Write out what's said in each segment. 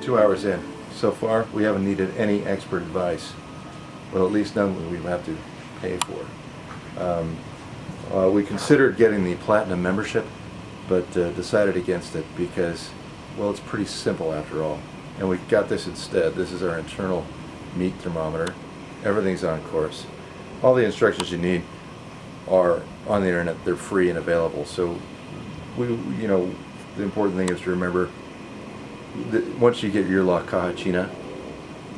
2 hours in. So far, we haven't needed any expert advice. Well, at least none we have to pay for. We considered getting the Platinum membership, but decided against it because, well, it's pretty simple after all. And we got this instead. This is our internal meat thermometer. Everything's on course. All the instructions you need are on the internet. They're free and available. So, the important thing is to remember that once you get your La Caja China,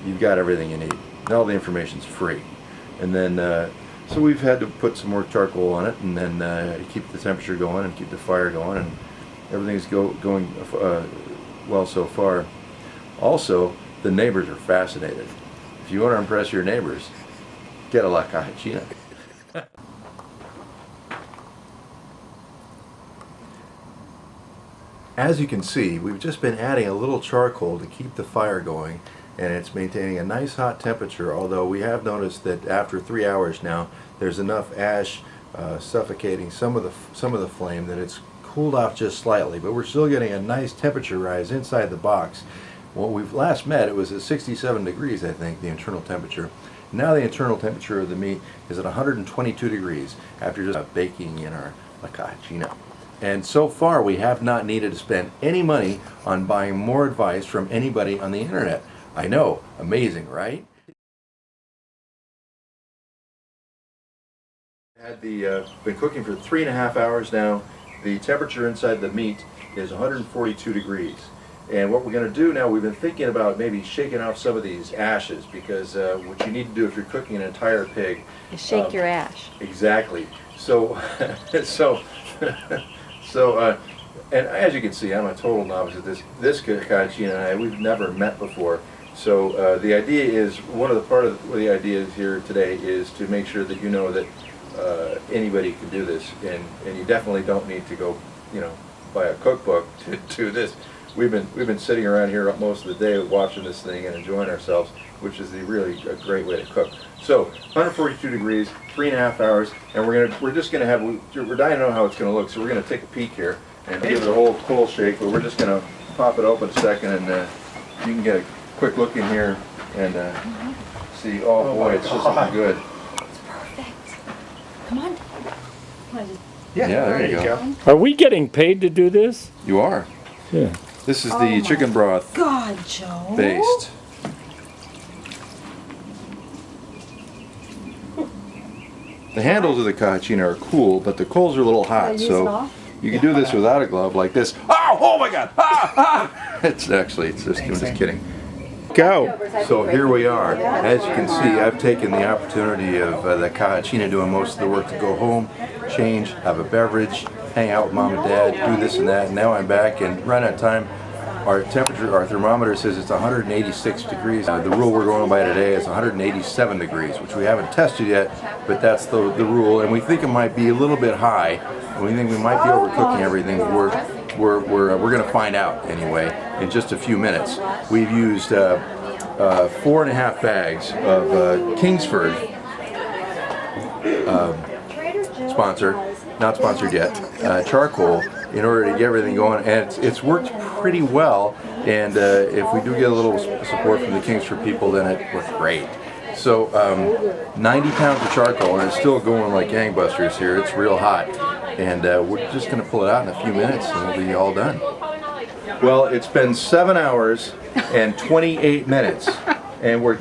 you've got everything you need. And all the information's free. And then, so we've had to put some more charcoal on it, and then keep the temperature going and keep the fire going, and everything's going well so far. Also, the neighbors are fascinated. If you want to impress your neighbors, get a La Caja China. As you can see, we've just been adding a little charcoal to keep the fire going, and it's maintaining a nice hot temperature, although we have noticed that after 3 hours now, there's enough ash suffocating some of the flame that it's cooled off just slightly, but we're still getting a nice temperature rise inside the box. When we've last met, it was at 67 degrees, I think, the internal temperature. Now the internal temperature of the meat is at 122 degrees after just baking in our La Caja China. And so far, we have not needed to spend any money on buying more advice from anybody on the internet. I know, amazing, right? Been cooking for 3.5 hours now. The temperature inside the meat is 142 degrees. And what we're going to do now, we've been thinking about maybe shaking off some of these ashes, because what you need to do if you're cooking an entire pig is shake your ash. Exactly. So, and as you can see, I'm a total novice at this. This Caja China and I, we've never met before. So the idea is, part of the ideas here today is to make sure that you know that anybody can do this, and you definitely don't need to go, buy a cookbook to do this. We've been sitting around here most of the day watching this thing and enjoying ourselves, which is really a great way to cook. So 142 degrees, 3.5 hours, and we're dying to know how it's going to look. So we're going to take a peek here and give it a whole full shake. But we're just going to pop it open a second, and you can get a quick look in here and see. Oh boy, it's just looking good. It's perfect. Come on. Yeah, there you go. Are we getting paid to do this? You are. Yeah. This is the chicken broth God, Joe. based. The handles of the Caja China are cool, but the coals are a little hot, so you can do this without a glove like this. Oh my God! I'm just kidding. Go. So here we are. As you can see, I've taken the opportunity of the Caja China doing most of the work to go home, change, have a beverage, hang out with mom and dad, do this and that. And now I'm back, and right on time. Our thermometer says it's 186 degrees. The rule we're going by today is 187 degrees, which we haven't tested yet, but that's the rule. And we think it might be a little bit high. And we think we might be overcooking everything. We're going to find out anyway in just a few minutes. We've used 4.5 bags of Kingsford, not sponsored yet, charcoal, in order to get everything going, and it's worked pretty well. And if we do get a little support from the Kingsford people, then it worked great. So 90 pounds of charcoal, and it's still going like gangbusters here. It's real hot, and we're just going to pull it out in a few minutes, and we'll be all done. Well, it's been 7 hours and 28 minutes, and we're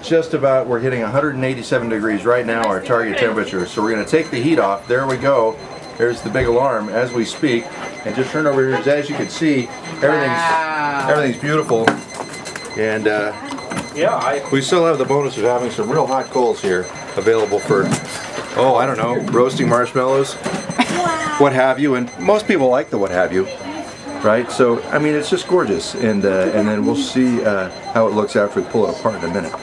hitting 187 degrees right now, our target temperature. So we're going to take the heat off. There we go. There's the big alarm as we speak, and just turn over here. As you can see, everything's beautiful, and we still have the bonus of having some real hot coals here available for, I don't know, roasting marshmallows, what have you. And most people like the what have you, right? So I mean, it's just gorgeous, and then we'll see how it looks after we pull it apart in a minute.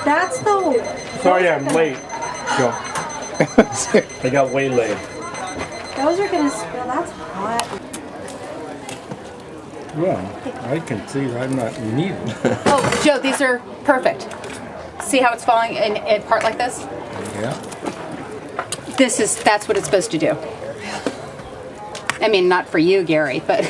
That's the. Sorry, I'm late. Go. I got waylaid. Those are gonna spill. That's hot. Well, I can see I'm not needed. Oh, Joe, these are perfect. See how it's falling in apart like this? Yeah. That's what it's supposed to do. I mean, not for you, Gary, but